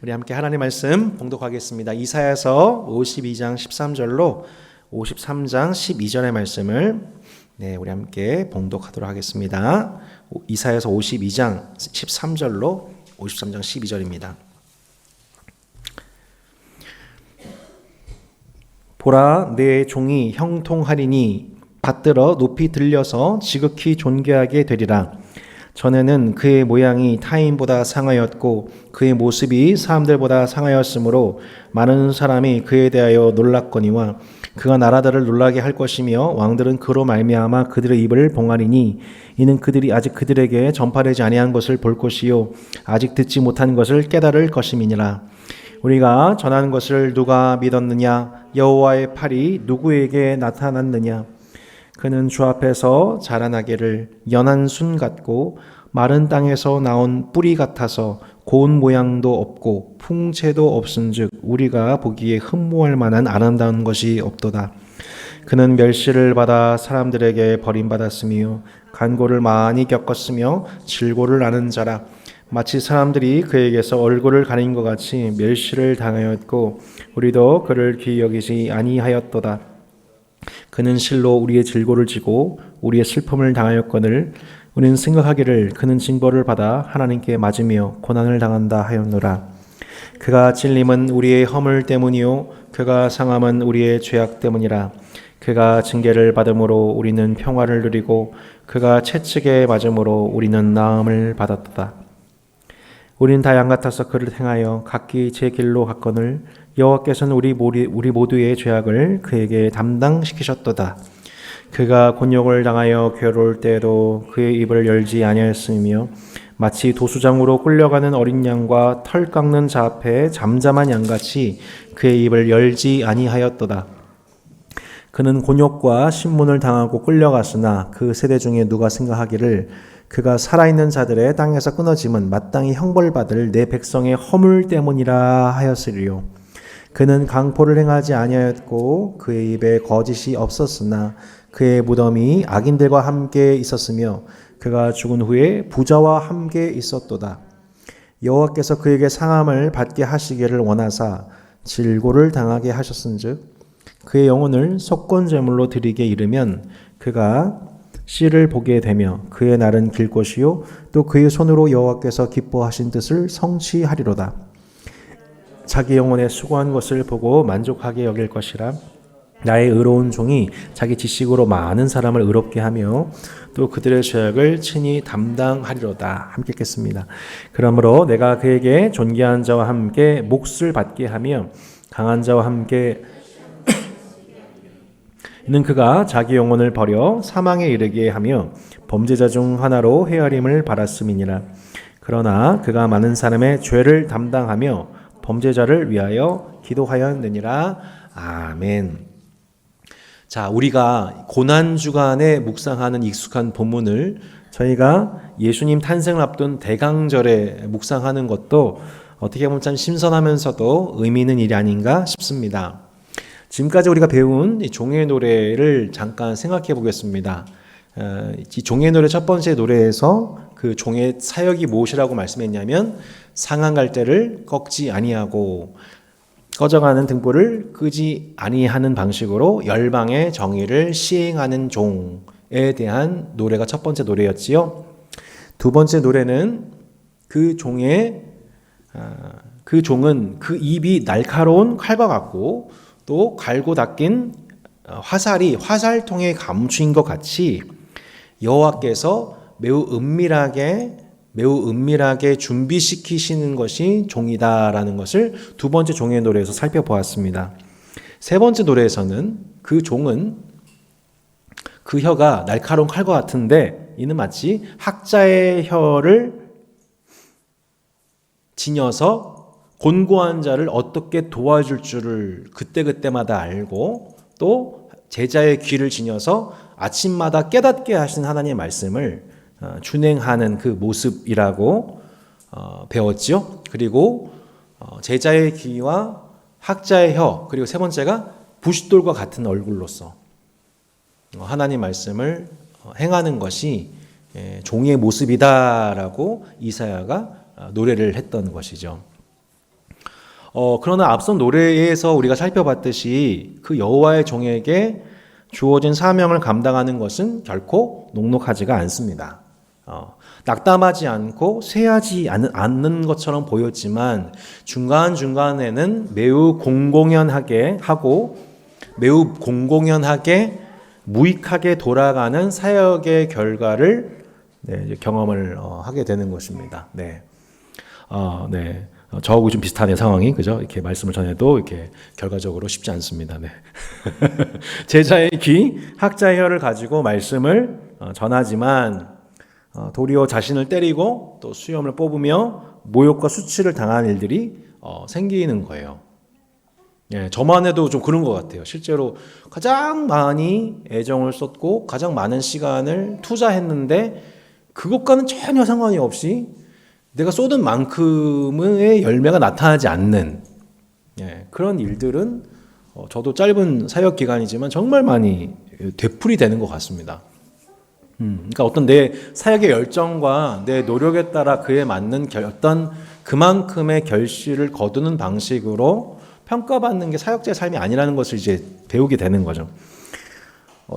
우리 함께 하나님의 말씀 봉독하겠습니다. 이사야서 52장 13절로 53장 12절의 말씀을 우리 함께 봉독하도록 하겠습니다. 이사야서 52장 13절로 53장 12절입니다. 보라, 내 종이 형통하리니 받들어 높이 들려서 지극히 존귀하게 되리라. 전에는 그의 모양이 타인보다 상하였고 그의 모습이 사람들보다 상하였으므로 많은 사람이 그에 대하여 놀랐거니와 그가 나라들을 놀라게 할 것이며 왕들은 그로 말미암아 그들의 입을 봉하리니 이는 그들이 아직 그들에게 전파되지 아니한 것을 볼 것이요 아직 듣지 못한 것을 깨달을 것임이니라. 우리가 전하는 것을 누가 믿었느냐? 여호와의 팔이 누구에게 나타났느냐? 그는 주 앞에서 자라나기를 연한 순 같고 마른 땅에서 나온 뿌리 같아서 고운 모양도 없고 풍채도 없은즉 우리가 보기에 흠모할 만한 아름다운 것이 없도다. 그는 멸시를 받아 사람들에게 버림받았으며 간고를 많이 겪었으며 질고를 아는 자라. 마치 사람들이 그에게서 얼굴을 가린 것 같이 멸시를 당하였고 우리도 그를 귀히 여기지 아니하였도다. 그는 실로 우리의 질고를 지고 우리의 슬픔을 당하였거늘 우리는 생각하기를 그는 징벌을 받아 하나님께 맞으며 고난을 당한다 하였노라. 그가 찔림은 우리의 허물 때문이요 그가 상함은 우리의 죄악 때문이라. 그가 징계를 받음으로 우리는 평화를 누리고 그가 채찍에 맞음으로 우리는 나음을 받았도다. 우리는 다 양 같아서 그를 행하여 각기 제 길로 갔거늘 여호와께서는 우리 모두의 죄악을 그에게 담당시키셨도다. 그가 곤욕을 당하여 괴로울 때에도 그의 입을 열지 아니하였으며 마치 도수장으로 끌려가는 어린 양과 털 깎는 자 앞에 잠잠한 양같이 그의 입을 열지 아니하였도다. 그는 곤욕과 신문을 당하고 끌려갔으나 그 세대 중에 누가 생각하기를 그가 살아있는 자들의 땅에서 끊어짐은 마땅히 형벌받을 내 백성의 허물 때문이라 하였으리요. 그는 강포를 행하지 아니하였고 그의 입에 거짓이 없었으나 그의 무덤이 악인들과 함께 있었으며 그가 죽은 후에 부자와 함께 있었도다. 여호와께서 그에게 상함을 받게 하시기를 원하사 질고를 당하게 하셨은즉 그의 영혼을 속건제물로 드리게 이르면 그가 씨를 보게 되며 그의 날은 길 것이요 또 그의 손으로 여호와께서 기뻐하신 뜻을 성취하리로다. 자기 영혼에 수고한 것을 보고 만족하게 여길 것이라. 나의 의로운 종이 자기 지식으로 많은 사람을 의롭게 하며 또 그들의 죄악을 친히 담당하리로다. 함께 읽겠습니다. 그러므로 내가 그에게 존귀한 자와 함께 몫을 받게 하며 강한 자와 함께 이는 그가 자기 영혼을 버려 사망에 이르게 하며 범죄자 중 하나로 헤아림을 받았음이니라. 그러나 그가 많은 사람의 죄를 담당하며 범죄자를 위하여 기도하였느니라. 아멘. 자, 우리가 고난주간에 묵상하는 익숙한 본문을 저희가 예수님 탄생을 앞둔 대강절에 묵상하는 것도 어떻게 보면 참 신선하면서도 의미 있는 일이 아닌가 싶습니다. 지금까지 우리가 배운 이 종의 노래를 잠깐 생각해 보겠습니다. 이 종의 노래 첫 번째 노래에서 그 종의 사역이 무엇이라고 말씀했냐면 상한 갈대를 꺾지 아니하고 꺼져가는 등불을 끄지 아니하는 방식으로 열방의 정의를 시행하는 종에 대한 노래가 첫 번째 노래였지요. 두 번째 노래는 그 종은 그 입이 날카로운 칼과 같고 또 갈고 닦인 화살이 화살통에 감추인 것 같이 여호와께서 매우 은밀하게 준비시키시는 것이 종이다라는 것을 두 번째 종의 노래에서 살펴보았습니다. 세 번째 노래에서는 그 종은 그 혀가 날카로운 칼과 같은데 이는 마치 학자의 혀를 지녀서 곤고한 자를 어떻게 도와줄 줄을 그때그때마다 알고 또 제자의 귀를 지녀서 아침마다 깨닫게 하신 하나님의 말씀을 준행하는 그 모습이라고 배웠지요. 그리고 제자의 귀와 학자의 혀 그리고 세 번째가 부싯돌과 같은 얼굴로서 하나님 말씀을 행하는 것이 종의 모습이다라고 이사야가 노래를 했던 것이죠. 그러나 앞선 노래에서 우리가 살펴봤듯이 그 여호와의 종에게 주어진 사명을 감당하는 것은 결코 녹록하지가 않습니다. 낙담하지 않고 쇠하지 않는 것처럼 보였지만 중간중간에는 매우 공공연하게 하고 매우 공공연하게 무익하게 돌아가는 사역의 결과를 경험을 하게 되는 것입니다. 네. 저하고 좀 비슷하네 상황이, 그죠? 이렇게 말씀을 전해도 이렇게 결과적으로 쉽지 않습니다. 네. 제자의 귀, 학자의 혀를 가지고 말씀을 전하지만 도리어 자신을 때리고 또 수염을 뽑으며 모욕과 수치를 당한 일들이 생기는 거예요. 예, 저만 해도 좀 그런 것 같아요. 실제로 가장 많이 애정을 쏟고 가장 많은 시간을 투자했는데 그것과는 전혀 상관이 없이 내가 쏟은 만큼의 열매가 나타나지 않는 그런 일들은 저도 짧은 사역 기간이지만 정말 많이 되풀이되는 것 같습니다. 그러니까 어떤 내 사역의 열정과 내 노력에 따라 그에 맞는 어떤 그만큼의 결실을 거두는 방식으로 평가받는 게 사역자의 삶이 아니라는 것을 이제 배우게 되는 거죠.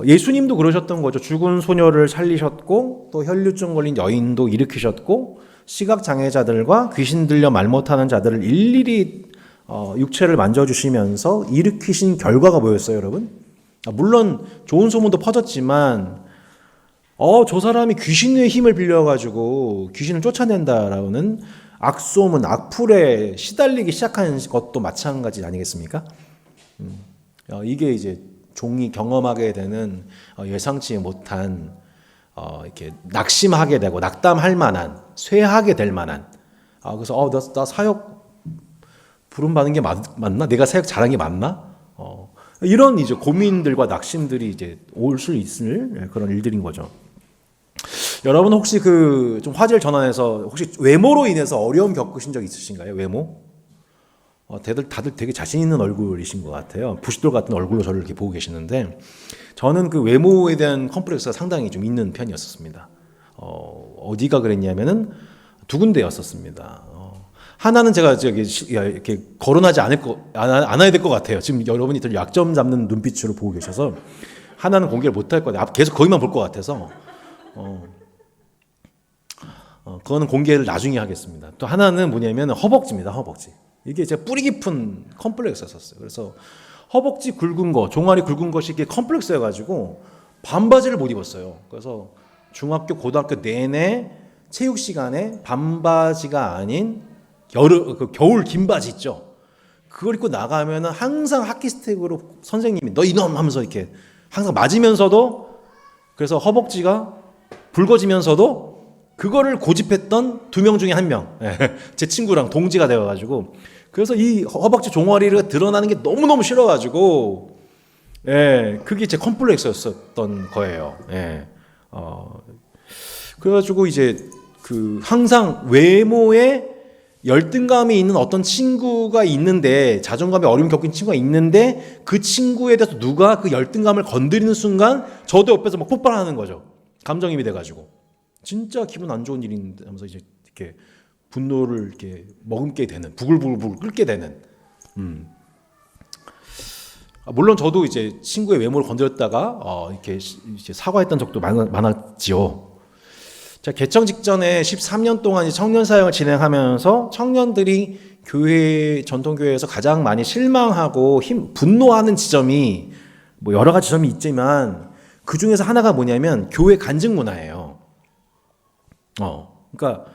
예수님도 그러셨던 거죠. 죽은 소녀를 살리셨고 또 혈류증 걸린 여인도 일으키셨고 시각장애자들과 귀신 들려 말 못하는 자들을 일일이 육체를 만져주시면서 일으키신 결과가 뭐였어요, 여러분? 물론 좋은 소문도 퍼졌지만 저 사람이 귀신의 힘을 빌려가지고 귀신을 쫓아낸다라는 악소문, 악플에 시달리기 시작한 것도 마찬가지 아니겠습니까? 이게 이제 종이 경험하게 되는 예상치 못한 이렇게 낙심하게 되고 낙담할 만한, 쇠하게 될 만한. 그래서 나 사역 부름 받는 게 맞나? 내가 사역 잘한 게 맞나? 이런 이제 고민들과 낙심들이 이제 올 수 있을 그런 일들인 거죠. 여러분 혹시 좀 화제를 전환해서 혹시 외모로 인해서 어려움 겪으신 적 있으신가요? 외모? 다들 되게 자신 있는 얼굴이신 것 같아요. 부싯돌 같은 얼굴로 저를 이렇게 보고 계시는데 저는 그 외모에 대한 컴플렉스가 상당히 좀 있는 편이었습니다. 어디가 그랬냐면은 두 군데였었습니다. 하나는 제가 이렇게 거론하지 않아야 될 것 같아요. 지금 여러분이 들 약점 잡는 눈빛으로 보고 계셔서 하나는 공개를 못할 것 같아요. 계속 거기만 볼 것 같아서 그거는 공개를 나중에 하겠습니다. 또 하나는 뭐냐면 허벅지입니다. 허벅지. 이게 제가 뿌리 깊은 컴플렉스였었어요. 그래서 허벅지 굵은 거, 종아리 굵은 것이 이게 컴플렉스여가지고 반바지를 못 입었어요. 그래서 중학교, 고등학교 내내 체육 시간에 반바지가 아닌 겨울 긴 바지 있죠. 그걸 입고 나가면은 항상 하키 스틱으로 선생님이 너 이놈 하면서 이렇게 항상 맞으면서도 그래서 허벅지가 붉어지면서도 그거를 고집했던 두 명 중에 한 명, 제 친구랑 동지가 되어가지고 그래서 이 허벅지 종아리가 드러나는 게 너무너무 싫어가지고 그게 제 컴플렉스였었던 거예요. 그래가지고 이제 항상 외모에 열등감이 있는 어떤 친구가 있는데 자존감에 어려움 겪은 친구가 있는데 그 친구에 대해서 누가 그 열등감을 건드리는 순간 저도 옆에서 막 폭발하는 거죠. 감정입이 돼가지고 진짜 기분 안 좋은 일인데 하면서 이제 이렇게 분노를 이렇게 머금게 되는 부글부글 끓게 되는. 물론 저도 이제 친구의 외모를 건드렸다가 이렇게 이제 사과했던 적도 많았지요. 자, 개청 직전에 13년 동안 청년 사역을 진행하면서 청년들이 전통교회에서 가장 많이 실망하고 분노하는 지점이 뭐 여러 가지 지점이 있지만 그 중에서 하나가 뭐냐면 교회 간증 문화예요. 그러니까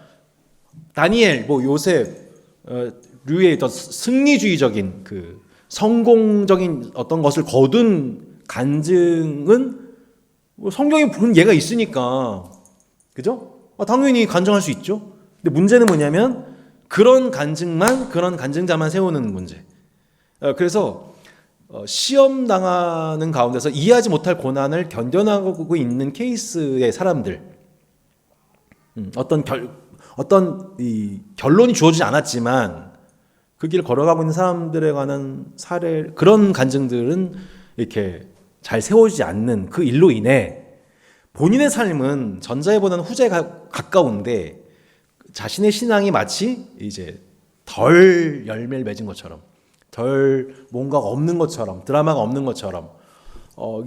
다니엘, 요셉, 류의 어떤 승리주의적인 성공적인 어떤 것을 거둔 간증은 성경에 부른 예가 있으니까, 그죠? 당연히 간증할 수 있죠. 근데 문제는 뭐냐면 그런 간증자만 세우는 문제. 그래서 시험 당하는 가운데서 이해하지 못할 고난을 견뎌나가고 있는 케이스의 사람들, 어떤 결론이 주어지지 않았지만 그 길을 걸어가고 있는 사람들에 관한 그런 간증들은 이렇게 잘 세워지지 않는 그 일로 인해 본인의 삶은 전자에보다는 후자에 가까운데 자신의 신앙이 마치 이제 덜 열매를 맺은 것처럼, 덜 뭔가가 없는 것처럼, 드라마가 없는 것처럼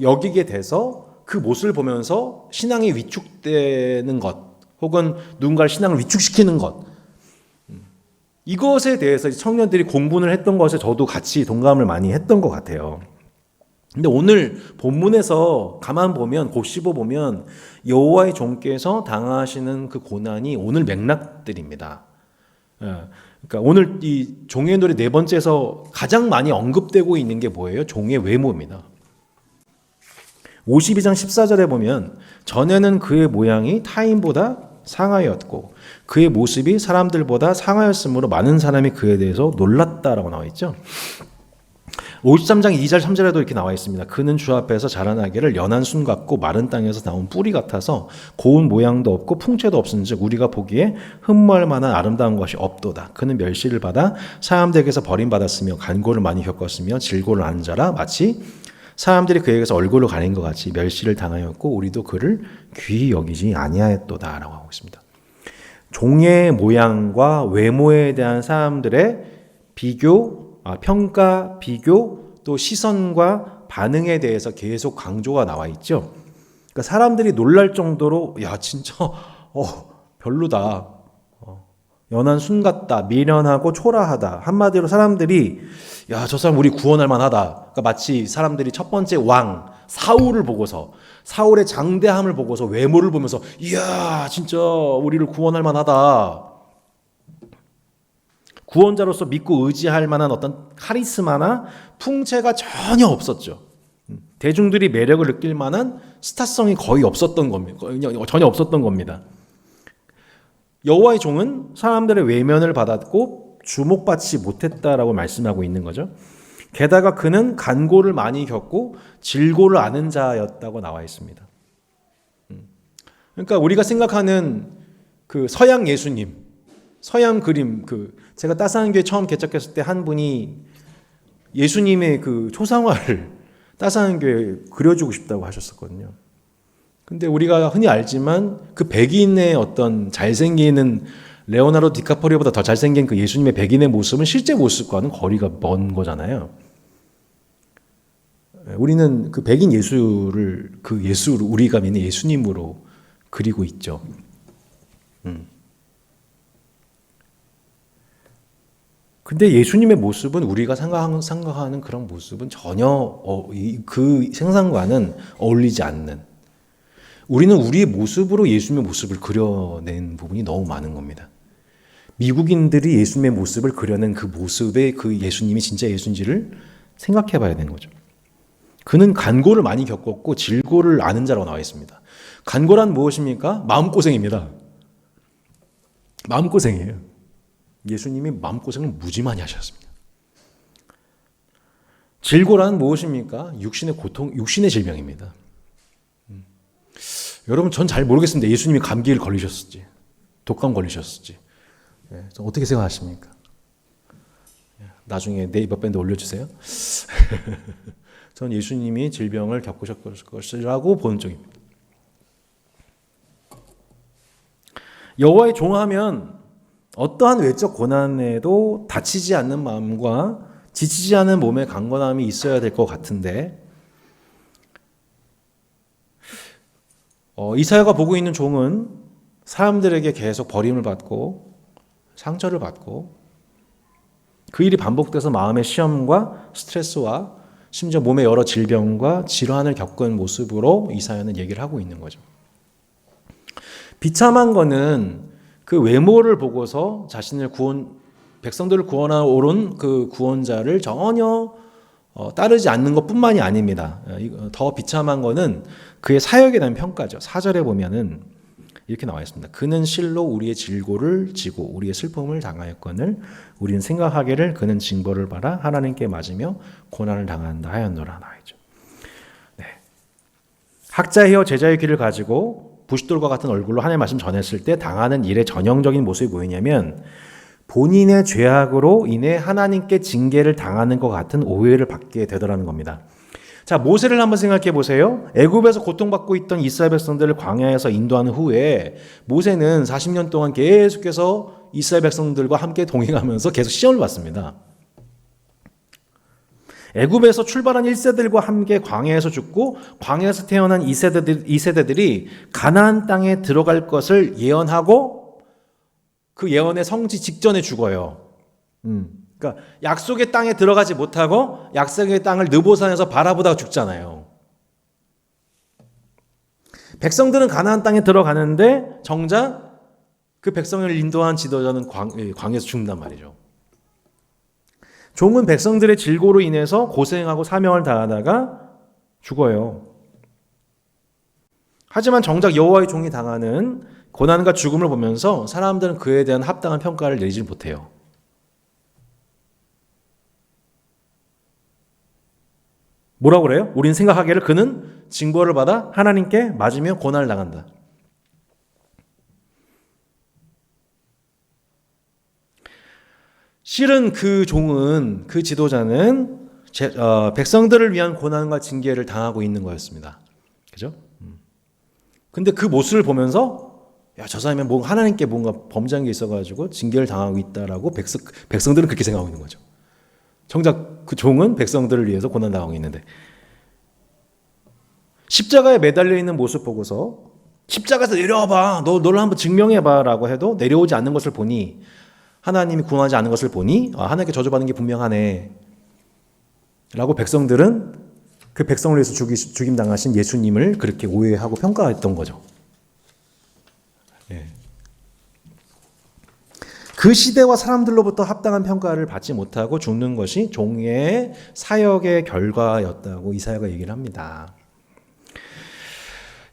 여기게 돼서 그 모습을 보면서 신앙이 위축되는 것, 혹은 누군가를 신앙을 위축시키는 것, 이것에 대해서 청년들이 공분을 했던 것에 저도 같이 동감을 많이 했던 것 같아요. 근데 오늘 본문에서 가만 보면, 곱씹어 보면 여호와의 종께서 당하시는 그 고난이 오늘 맥락들입니다. 그러니까 오늘 이 종의 노래 네 번째에서 가장 많이 언급되고 있는 게 뭐예요? 종의 외모입니다. 52장 14절에 보면 전에는 그의 모양이 타인보다 상하였고 그의 모습이 사람들보다 상하였으므로 많은 사람이 그에 대해서 놀랐다라고 나와 있죠. 53장 2절 3절에도 이렇게 나와 있습니다. 그는 주 앞에서 자라나기를 연한 순 같고 마른 땅에서 나온 뿌리 같아서 고운 모양도 없고 풍채도 없은즉 우리가 보기에 흠모할 만한 아름다운 것이 없도다. 그는 멸시를 받아 사람들에게서 버림받았으며 간고를 많이 겪었으며 질고를 아는 자라 마치 사람들이 그에게서 얼굴을 가린 것 같이 멸시를 당하였고 우리도 그를 귀히 여기지 아니하였도다 라고 하고 있습니다. 종의 모양과 외모에 대한 사람들의 평가, 비교, 또 시선과 반응에 대해서 계속 강조가 나와 있죠. 그러니까 사람들이 놀랄 정도로 야 진짜 별로다, 연한 순 같다, 미련하고 초라하다. 한마디로 사람들이 야 저 사람 우리 구원할 만하다. 그러니까 마치 사람들이 첫 번째 왕 사울을 보고서, 사울의 장대함을 보고서, 외모를 보면서 이야 진짜 우리를 구원할 만하다, 구원자로서 믿고 의지할 만한 어떤 카리스마나 풍채가 전혀 없었죠. 대중들이 매력을 느낄 만한 스타성이 거의 없었던 겁니다. 전혀 없었던 겁니다. 여호와의 종은 사람들의 외면을 받았고 주목받지 못했다라고 말씀하고 있는 거죠. 게다가 그는 간고를 많이 겪고 질고를 아는 자였다고 나와 있습니다. 그러니까 우리가 생각하는 그 서양 예수님, 서양 그림, 제가 따스한교회 처음 개척했을 때 한 분이 예수님의 그 초상화를 따스한교회에 그려주고 싶다고 하셨었거든요. 근데 우리가 흔히 알지만 그 백인의 어떤 잘생기는 레오나르도 디카프리오보다 더 잘생긴 그 예수님의 백인의 모습은 실제 모습과는 거리가 먼 거잖아요. 우리는 그 백인 예수를 우리가 믿는 예수님으로 그리고 있죠. 근데 예수님의 모습은 우리가 생각하는 그런 모습은 전혀 그 생상과는 어울리지 않는, 우리는 우리의 모습으로 예수님의 모습을 그려낸 부분이 너무 많은 겁니다. 미국인들이 예수님의 모습을 그려낸 그 모습의 그 예수님이 진짜 예수인지를 생각해 봐야 되는 거죠. 그는 간고를 많이 겪었고 질고를 아는 자라고 나와 있습니다. 간고란 무엇입니까? 마음고생입니다. 마음고생이에요. 예수님이 마음고생을 무지 많이 하셨습니다. 질고란 무엇입니까? 육신의 고통, 육신의 질병입니다. 여러분 전 잘 모르겠습니다. 예수님이 감기를 걸리셨을지 독감 걸리셨을지 어떻게 생각하십니까? 나중에 네이버 밴드 올려주세요. 전 예수님이 질병을 겪으셨을 것이라고 보는 쪽입니다. 여호와의 종하면 어떠한 외적 고난에도 다치지 않는 마음과 지치지 않은 몸의 강건함이 있어야 될 것 같은데 이사야가 보고 있는 종은 사람들에게 계속 버림을 받고 상처를 받고 그 일이 반복돼서 마음의 시험과 스트레스와 심지어 몸의 여러 질병과 질환을 겪은 모습으로 이사야는 얘기를 하고 있는 거죠. 비참한 거는 그 외모를 보고서 백성들을 구원하러 오른 그 구원자를 전혀 따르지 않는 것뿐만이 아닙니다. 더 비참한 거는 그의 사역에 대한 평가죠. 4절에 보면은 이렇게 나와 있습니다. 그는 실로 우리의 질고를 지고 우리의 슬픔을 당하였거늘 우리는 생각하기를 그는 징벌을 받아 하나님께 맞으며 고난을 당한다 하였노라 나와 있죠. 네. 학자이여 제자의 귀를 가지고 부싯돌과 같은 얼굴로 하나님의 말씀 전했을 때 당하는 일의 전형적인 모습이 뭐냐면 본인의 죄악으로 인해 하나님께 징계를 당하는 것 같은 오해를 받게 되더라는 겁니다. 자, 모세를 한번 생각해 보세요. 애굽에서 고통받고 있던 이스라엘 백성들을 광야에서 인도한 후에 모세는 40년 동안 계속해서 이스라엘 백성들과 함께 동행하면서 계속 시험을 받습니다. 애굽에서 출발한 1세들과 함께 광야에서 죽고 광야에서 태어난 2세대들이 가나안 땅에 들어갈 것을 예언하고 그 예언의 성취 직전에 죽어요. 그러니까 약속의 땅에 들어가지 못하고 약속의 땅을 느보산에서 바라보다가 죽잖아요. 백성들은 가나안 땅에 들어가는데 정작 그 백성을 인도한 지도자는 광야에서 죽는단 말이죠. 종은 백성들의 질고로 인해서 고생하고 사명을 다하다가 죽어요. 하지만 정작 여호와의 종이 당하는 고난과 죽음을 보면서 사람들은 그에 대한 합당한 평가를 내리지 못해요. 뭐라고 그래요? 우린 생각하기를 그는 징벌을 받아 하나님께 맞으며 고난을 당한다. 실은 그 종은, 그 지도자는 백성들을 위한 고난과 징계를 당하고 있는 거였습니다. 그죠? 근데 그 모습을 보면서 야, 저 사람이 하나님께 뭔가 범죄한 게 있어가지고 징계를 당하고 있다라고 백성들은 그렇게 생각하고 있는 거죠. 정작 그 종은 백성들을 위해서 고난 당하고 있는데 십자가에 매달려 있는 모습 보고서 십자가에서 내려와봐, 너를 한번 증명해봐라고 해도 내려오지 않는 것을 보니 하나님이 구원하지 않는 것을 보니 하나님께 저주받는 게 분명하네 라고 백성들은 그 백성을 위해서 죽임당하신 예수님을 그렇게 오해하고 평가했던 거죠. 예. 그 시대와 사람들로부터 합당한 평가를 받지 못하고 죽는 것이 종의 사역의 결과였다고 이사야가 얘기를 합니다.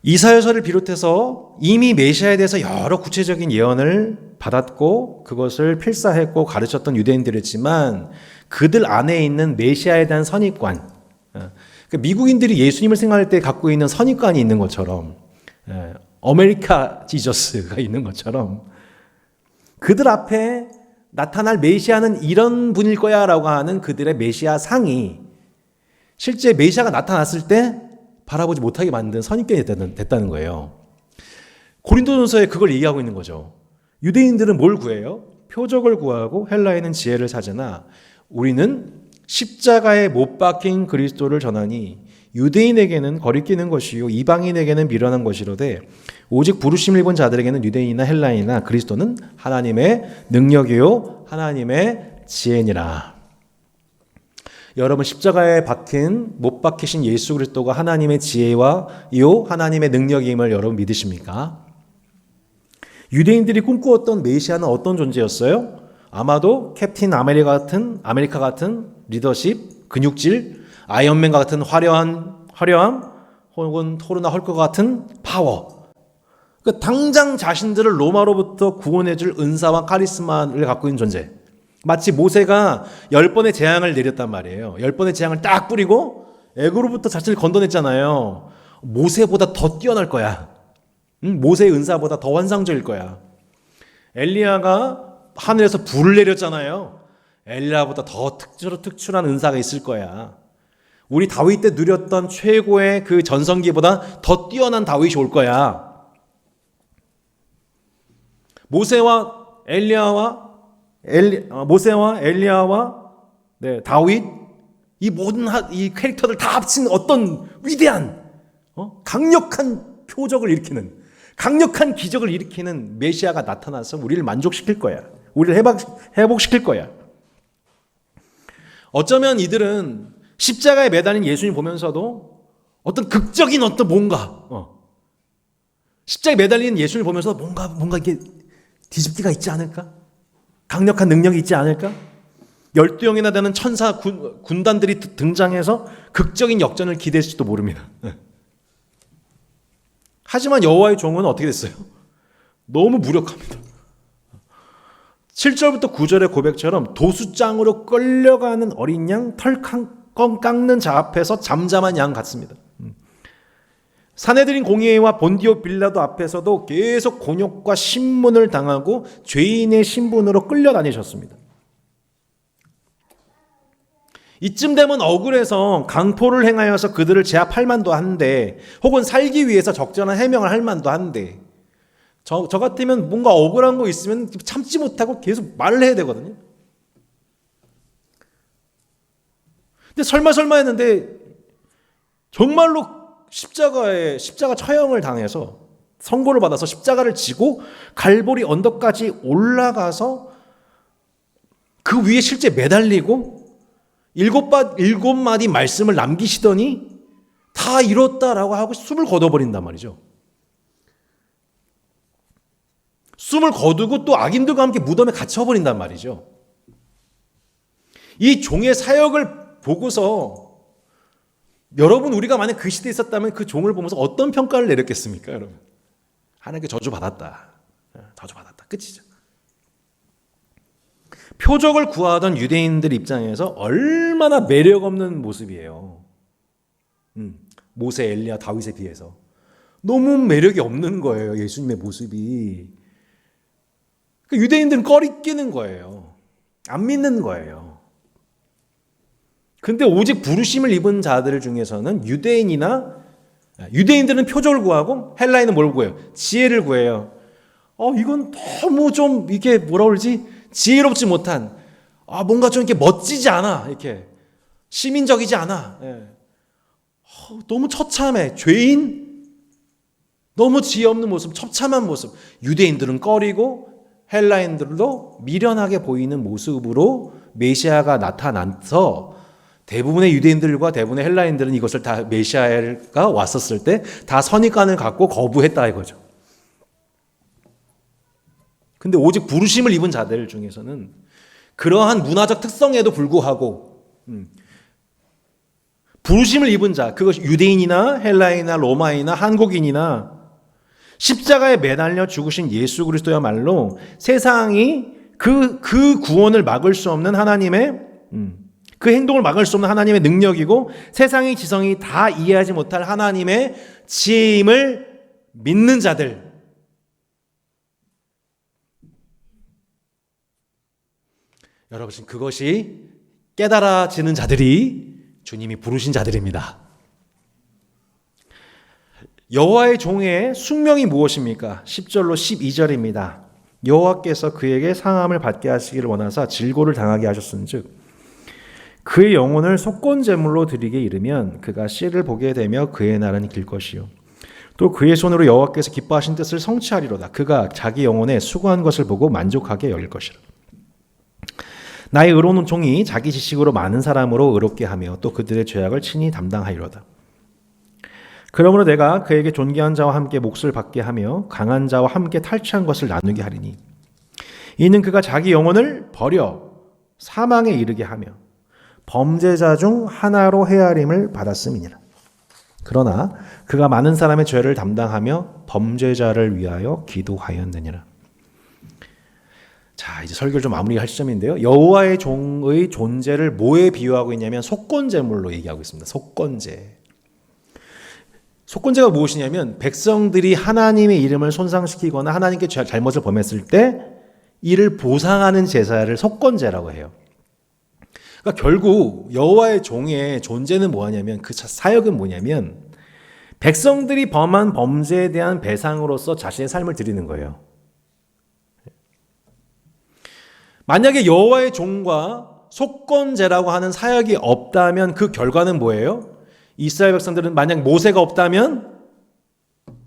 이사야서를 비롯해서 이미 메시아에 대해서 여러 구체적인 예언을 받았고 그것을 필사했고 가르쳤던 유대인들이었지만 그들 안에 있는 메시아에 대한 선입관, 미국인들이 예수님을 생각할 때 갖고 있는 선입관이 있는 것처럼 아메리카 지저스가 있는 것처럼 그들 앞에 나타날 메시아는 이런 분일 거야 라고 하는 그들의 메시아 상이 실제 메시아가 나타났을 때 바라보지 못하게 만든 선입견이 됐다는 거예요. 고린도전서에 그걸 얘기하고 있는 거죠. 유대인들은 뭘 구해요? 표적을 구하고 헬라인은 지혜를 찾으나 우리는 십자가에 못 박힌 그리스도를 전하니 유대인에게는 거리끼는 것이요 이방인에게는 미련한 것이로되 오직 부르심을 입은 자들에게는 유대인이나 헬라인이나 그리스도는 하나님의 능력이요 하나님의 지혜니라. 여러분 십자가에 못 박히신 예수 그리스도가 하나님의 지혜와 요 하나님의 능력임을 여러분 믿으십니까? 유대인들이 꿈꾸었던 메시아는 어떤 존재였어요? 아마도 캡틴 아메리카 같은 리더십, 근육질, 아이언맨 같은 화려함, 혹은 토르나 헐크 같은 파워. 그러니까 당장 자신들을 로마로부터 구원해줄 은사와 카리스마를 갖고 있는 존재. 마치 모세가 10번의 재앙을 내렸단 말이에요. 10번의 재앙을 딱 뿌리고 애굽으로부터 자신을 건져냈잖아요. 모세보다 더 뛰어날 거야. 모세의 은사보다 더 환상적일 거야. 엘리야가 하늘에서 불을 내렸잖아요. 엘리야보다 더 특출한 은사가 있을 거야. 우리 다윗 때 누렸던 최고의 그 전성기보다 더 뛰어난 다윗이 올 거야. 모세와 엘리야와 다윗 이 모든 이 캐릭터들 다 합친 어떤 위대한 강력한 표적을 일으키는 강력한 기적을 일으키는 메시아가 나타나서 우리를 만족시킬 거야. 우리를 회복시킬 거야. 어쩌면 이들은 십자가에 매달린 예수님 보면서도 어떤 극적인 뭔가 십자가에 매달린 예수님을 보면서 뭔가 이게 뒤집기가 있지 않을까? 강력한 능력이 있지 않을까? 12형이나 되는 천사 군단들이 등장해서 극적인 역전을 기대했을지도 모릅니다. 하지만 여호와의 종은 어떻게 됐어요? 너무 무력합니다. 7절부터 9절의 고백처럼 도수장으로 끌려가는 어린 양, 털 깎는 자 앞에서 잠잠한 양 같습니다. 사내들인 공회와 본디오 빌라도 앞에서도 계속 곤욕과 신문을 당하고 죄인의 신분으로 끌려다니셨습니다. 이쯤 되면 억울해서 강포를 행하여서 그들을 제압할 만도 한데 혹은 살기 위해서 적절한 해명을 할 만도 한데 저 같으면 뭔가 억울한 거 있으면 참지 못하고 계속 말을 해야 되거든요. 근데 설마 했는데 정말로 십자가 처형을 당해서 선고를 받아서 십자가를 지고 갈보리 언덕까지 올라가서 그 위에 실제 매달리고 일곱 마디 말씀을 남기시더니 다 이뤘다라고 하고 숨을 거둬버린단 말이죠. 숨을 거두고 또 악인들과 함께 무덤에 갇혀버린단 말이죠. 이 종의 사역을 보고서 여러분, 우리가 만약 그 시대에 있었다면 그 종을 보면서 어떤 평가를 내렸겠습니까, 여러분? 하나님께 저주받았다. 저주받았다. 끝이죠. 표적을 구하던 유대인들 입장에서 얼마나 매력 없는 모습이에요. 모세, 엘리야, 다윗에 비해서 너무 매력이 없는 거예요. 예수님의 모습이. 유대인들은 꺼리끼는 거예요. 안 믿는 거예요. 근데 오직 부르심을 입은 자들 중에서는 유대인들은 표적을 구하고 헬라인은 뭘 구해요? 지혜를 구해요. 이건 너무 좀 이게 뭐라 그러지? 지혜롭지 못한, 뭔가 좀 이렇게 멋지지 않아. 이렇게 시민적이지 않아. 너무 처참해. 죄인, 너무 지혜 없는 모습, 처참한 모습. 유대인들은 꺼리고 헬라인들도 미련하게 보이는 모습으로 메시아가 나타나서 대부분의 유대인들과 대부분의 헬라인들은 이것을 다 메시아가 왔었을 때 다 선입관을 갖고 거부했다 이거죠. 근데 오직 부르심을 입은 자들 중에서는 그러한 문화적 특성에도 불구하고 부르심을 입은 자, 그것이 유대인이나 헬라인이나 로마인이나 한국인이나 십자가에 매달려 죽으신 예수 그리스도야말로 세상이 그 구원을 막을 수 없는 하나님의 그 행동을 막을 수 없는 하나님의 능력이고 세상의 지성이 다 이해하지 못할 하나님의 지혜임을 믿는 자들, 여러분, 그것이 깨달아지는 자들이 주님이 부르신 자들입니다. 여호와의 종의 숙명이 무엇입니까? 10절로 12절입니다. 여호와께서 그에게 상함을 받게 하시기를 원하사 질고를 당하게 하셨은즉 그의 영혼을 속건 제물로 드리게 이르면 그가 씨를 보게 되며 그의 날은 길 것이요 또 그의 손으로 여호와께서 기뻐하신 뜻을 성취하리로다. 그가 자기 영혼에 수고한 것을 보고 만족하게 여길 것이라. 나의 의로운 종이 자기 지식으로 많은 사람으로 의롭게 하며 또 그들의 죄악을 친히 담당하리로다. 그러므로 내가 그에게 존귀한 자와 함께 몫을 받게 하며 강한 자와 함께 탈취한 것을 나누게 하리니 이는 그가 자기 영혼을 버려 사망에 이르게 하며 범죄자 중 하나로 헤아림을 받았음이니라. 그러나 그가 많은 사람의 죄를 담당하며 범죄자를 위하여 기도하였느니라. 자, 이제 설교를 좀 마무리할 시점인데요. 여호와의 종의 존재를 뭐에 비유하고 있냐면 속건제물로 얘기하고 있습니다. 속건제. 속건제가 무엇이냐면 백성들이 하나님의 이름을 손상시키거나 하나님께 잘못을 범했을 때 이를 보상하는 제사를 속건제라고 해요. 그러니까 결국 여호와의 종의 존재는 뭐냐면 그 사역은 뭐냐면 백성들이 범한 범죄에 대한 배상으로서 자신의 삶을 드리는 거예요. 만약에 여호와의 종과 속건제라고 하는 사역이 없다면 그 결과는 뭐예요? 이스라엘 백성들은 만약 모세가 없다면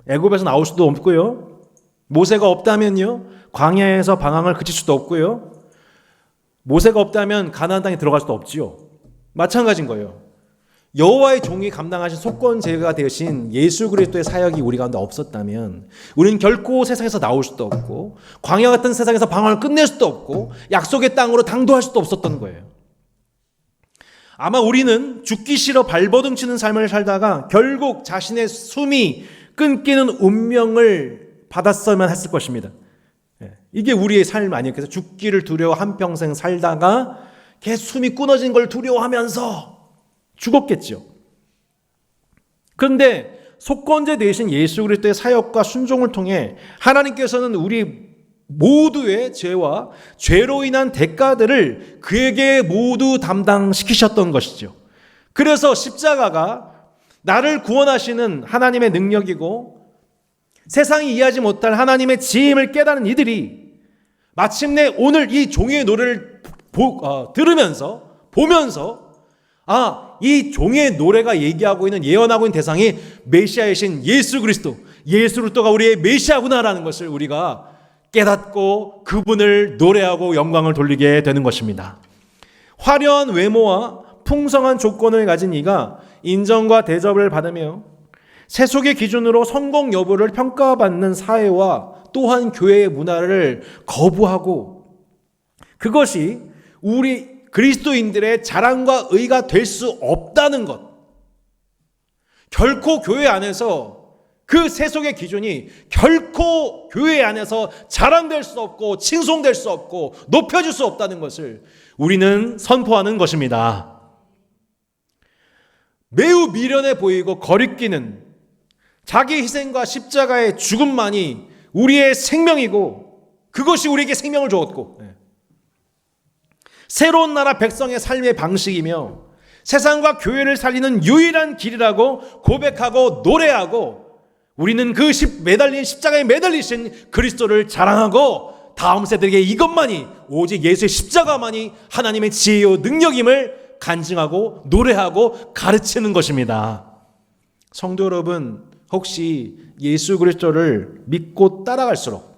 애굽에서 나올 수도 없고요. 모세가 없다면요. 광야에서 방황을 그칠 수도 없고요. 모세가 없다면 가나안 땅에 들어갈 수도 없지요. 마찬가지인 거예요. 여호와의 종이 감당하신 속건제가 되신 예수 그리스도의 사역이 우리 가운데 없었다면 우리는 결코 세상에서 나올 수도 없고 광야 같은 세상에서 방황을 끝낼 수도 없고 약속의 땅으로 당도할 수도 없었던 거예요. 아마 우리는 죽기 싫어 발버둥 치는 삶을 살다가 결국 자신의 숨이 끊기는 운명을 받았어야만 했을 것입니다. 이게 우리의 삶 아니겠어요? 죽기를 두려워 한평생 살다가 계속 숨이 끊어진 걸 두려워하면서 죽었겠죠. 그런데 속건제 되신 예수 그리스도의 사역과 순종을 통해 하나님께서는 우리 모두의 죄와 죄로 인한 대가들을 그에게 모두 담당시키셨던 것이죠. 그래서 십자가가 나를 구원하시는 하나님의 능력이고 세상이 이해하지 못할 하나님의 지혜임을 깨닫는 이들이 마침내 오늘 이 종의 노래를 들으면서 보면서 이 종의 노래가 얘기하고 있는 예언하고 있는 대상이 메시아이신 예수 그리스도가 우리의 메시아구나라는 것을 우리가 깨닫고 그분을 노래하고 영광을 돌리게 되는 것입니다. 화려한 외모와 풍성한 조건을 가진 이가 인정과 대접을 받으며 세속의 기준으로 성공 여부를 평가받는 사회와 또한 교회의 문화를 거부하고 그것이 우리 그리스도인들의 자랑과 의가 될 수 없다는 것. 결코 교회 안에서 그 세속의 기준이 결코 교회 안에서 자랑될 수 없고 칭송될 수 없고 높여줄 수 없다는 것을 우리는 선포하는 것입니다. 매우 미련해 보이고 거리끼는 자기 희생과 십자가의 죽음만이 우리의 생명이고 그것이 우리에게 생명을 주었고 새로운 나라 백성의 삶의 방식이며 세상과 교회를 살리는 유일한 길이라고 고백하고 노래하고 우리는 그 매달린 십자가에 매달리신 그리스도를 자랑하고 다음 세대에게 이것만이 오직 예수의 십자가만이 하나님의 지혜요 능력임을 간증하고 노래하고 가르치는 것입니다. 성도 여러분, 혹시 예수 그리스도를 믿고 따라갈수록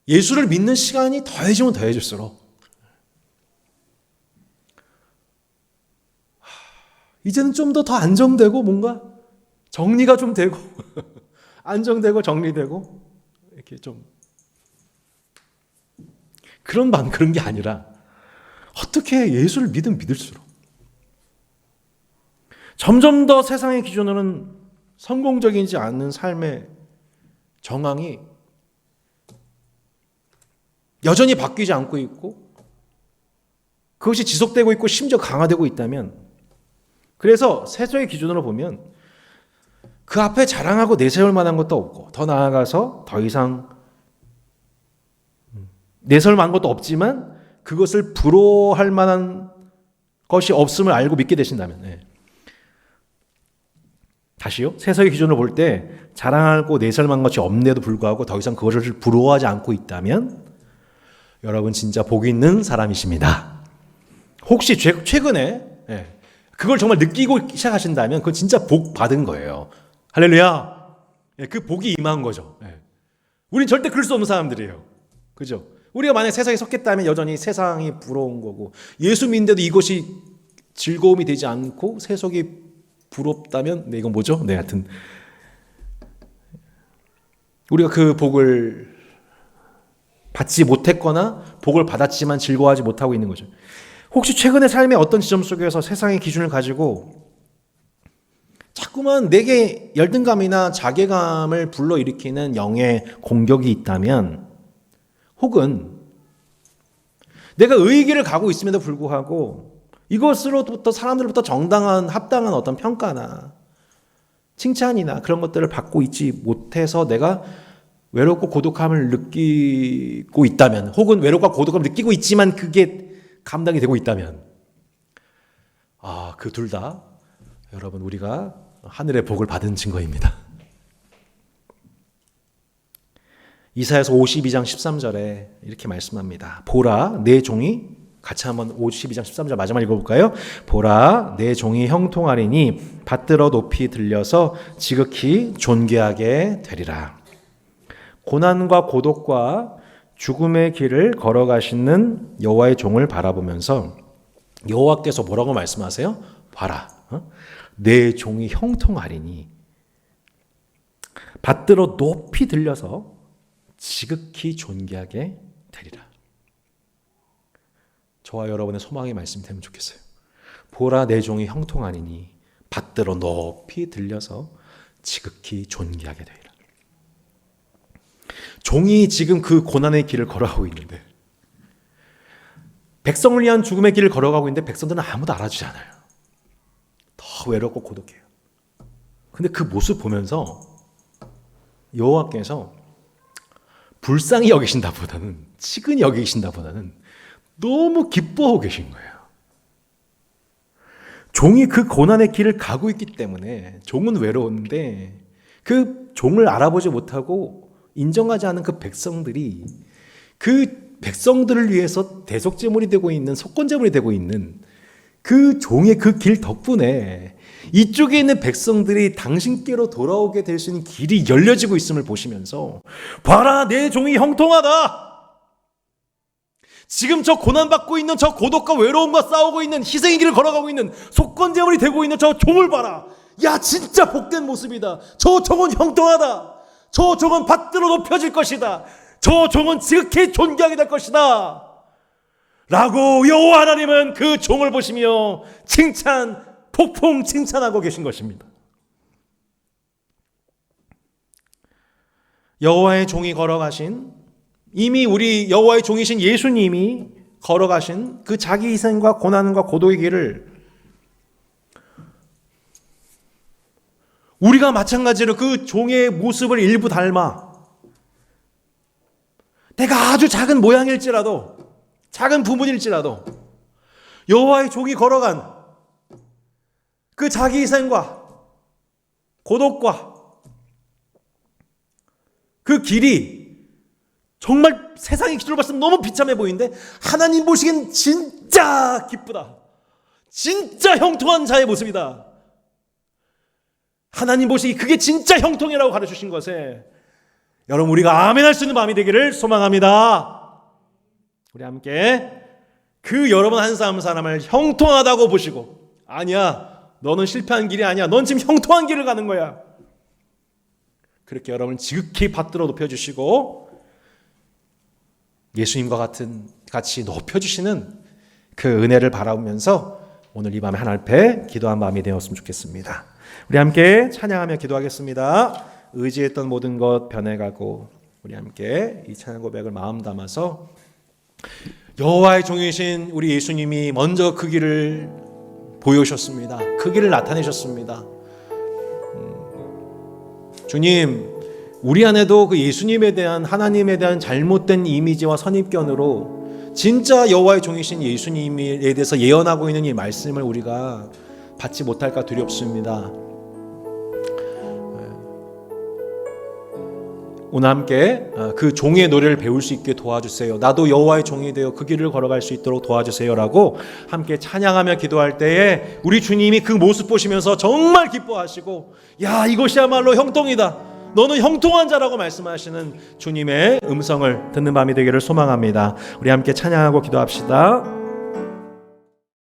예수를 믿는 시간이 더해지면 더해질수록 이제는 좀 더 안정되고 뭔가 정리가 좀 되고 안정되고 정리되고 이렇게 좀 그런 게 아니라 어떻게 예수를 믿을수록 점점 더 세상의 기준으로는 성공적이지 않는 삶의 정황이 여전히 바뀌지 않고 있고 그것이 지속되고 있고 심지어 강화되고 있다면 그래서 세속의 기준으로 보면 그 앞에 자랑하고 내세울 만한 것도 없고 더 나아가서 더 이상 내세울 만한 것도 없지만 그것을 부러워할 만한 것이 없음을 알고 믿게 되신다면 다시요. 세상의 기준으로 볼 때 자랑하고 내세울 만한 것이 없는데도 불구하고 더 이상 그것을 부러워하지 않고 있다면 여러분 진짜 복 있는 사람이십니다. 혹시 최근에 그걸 정말 느끼고 시작하신다면 그건 진짜 복 받은 거예요. 할렐루야. 그 복이 임한 거죠. 우린 절대 그럴 수 없는 사람들이에요. 그죠? 우리가 만약 세상에 섰겠다면 여전히 세상이 부러운 거고 예수 믿는데도 이것이 즐거움이 되지 않고 세속이 부럽다면 이건 뭐죠? 하여튼 우리가 그 복을 받지 못했거나 복을 받았지만 즐거워하지 못하고 있는 거죠. 혹시 최근의 삶의 어떤 지점 속에서 세상의 기준을 가지고 자꾸만 내게 열등감이나 자괴감을 불러일으키는 영의 공격이 있다면 혹은 내가 의의길을 가고 있음에도 불구하고 이것으로부터 사람들로부터 정당한 합당한 어떤 평가나 칭찬이나 그런 것들을 받고 있지 못해서 내가 외롭고 고독함을 느끼고 있다면 혹은 외롭고 고독함을 느끼고 있지만 그게 감당이 되고 있다면 그 둘 다 여러분 우리가 하늘의 복을 받은 증거입니다. 이사야서 52장 13절에 이렇게 말씀합니다. 보라 내 종이 같이 한번 52장 13절 마지막 읽어볼까요? 보라 내 종이 형통하리니 받들어 높이 들려서 지극히 존귀하게 되리라. 고난과 고독과 죽음의 길을 걸어가시는 여호와의 종을 바라보면서 여호와께서 뭐라고 말씀하세요? 봐라, 내 종이 형통하리니 받들어 높이 들려서 지극히 존귀하게 되리라. 저와 여러분의 소망의 말씀이 되면 좋겠어요. 보라 내 종이 형통하리니 받들어 높이 들려서 지극히 존귀하게 되리라. 종이 지금 그 고난의 길을 걸어가고 있는데 백성을 위한 죽음의 길을 걸어가고 있는데 백성들은 아무도 알아주지 않아요. 더 외롭고 고독해요. 근데 그 모습 보면서 여호와께서 불쌍히 여기신다보다는 치근히 여기신다보다는 너무 기뻐하고 계신 거예요. 종이 그 고난의 길을 가고 있기 때문에 종은 외로운데 그 종을 알아보지 못하고 인정하지 않은 그 백성들이 그 백성들을 위해서 대속제물이 되고 있는 속건제물이 되고 있는 그 종의 그 길 덕분에 이쪽에 있는 백성들이 당신께로 돌아오게 될 수 있는 길이 열려지고 있음을 보시면서 봐라 내 종이 형통하다. 지금 저 고난받고 있는 저 고독과 외로움과 싸우고 있는 희생의 길을 걸어가고 있는 속건제물이 되고 있는 저 종을 봐라. 야 진짜 복된 모습이다. 저 종은 형통하다. 저 종은 받들어 높여질 것이다. 저 종은 지극히 존귀하게 될 것이다 라고 여호와 하나님은 그 종을 보시며 폭풍 칭찬하고 계신 것입니다. 여호와의 종이 걸어가신, 이미 우리 여호와의 종이신 예수님이 걸어가신 그 자기 희생과 고난과 고독의 길을 우리가 마찬가지로 그 종의 모습을 일부 닮아 내가 아주 작은 모양일지라도 작은 부분일지라도 여호와의 종이 걸어간 그 자기 희생과 고독과 그 길이 정말 세상의 기준으로 봤을 때 너무 비참해 보이는데 하나님 보시기엔 진짜 기쁘다. 진짜 형통한 자의 모습이다. 하나님 보시기 그게 진짜 형통이라고 가르쳐주신 것에 여러분 우리가 아멘할 수 있는 마음이 되기를 소망합니다. 우리 함께 그 여러분 한 사람 한 사람을 형통하다고 보시고 아니야 너는 실패한 길이 아니야 넌 지금 형통한 길을 가는 거야 그렇게 여러분을 지극히 받들어 높여주시고 예수님과 같이 높여주시는 그 은혜를 바라보면서 오늘 이 밤에 하나님 앞에 기도한 마음이 되었으면 좋겠습니다. 우리 함께 찬양하며 기도하겠습니다. 의지했던 모든 것 변해가고 우리 함께 이 찬양 고백을 마음 담아서 여호와의 종이신 우리 예수님이 먼저 그 길을 보여주셨습니다. 그 길을 나타내셨습니다. 주님 우리 안에도 그 예수님에 대한 하나님에 대한 잘못된 이미지와 선입견으로 진짜 여호와의 종이신 예수님에 대해서 예언하고 있는 이 말씀을 우리가 받지 못할까 두렵습니다. 오늘 함께 그 종의 노래를 배울 수 있게 도와주세요. 나도 여호와의 종이 되어 그 길을 걸어갈 수 있도록 도와주세요라고 함께 찬양하며 기도할 때에 우리 주님이 그 모습 보시면서 정말 기뻐하시고 야 이것이야말로 형통이다. 너는 형통한 자라고 말씀하시는 주님의 음성을 듣는 밤이 되기를 소망합니다. 우리 함께 찬양하고 기도합시다.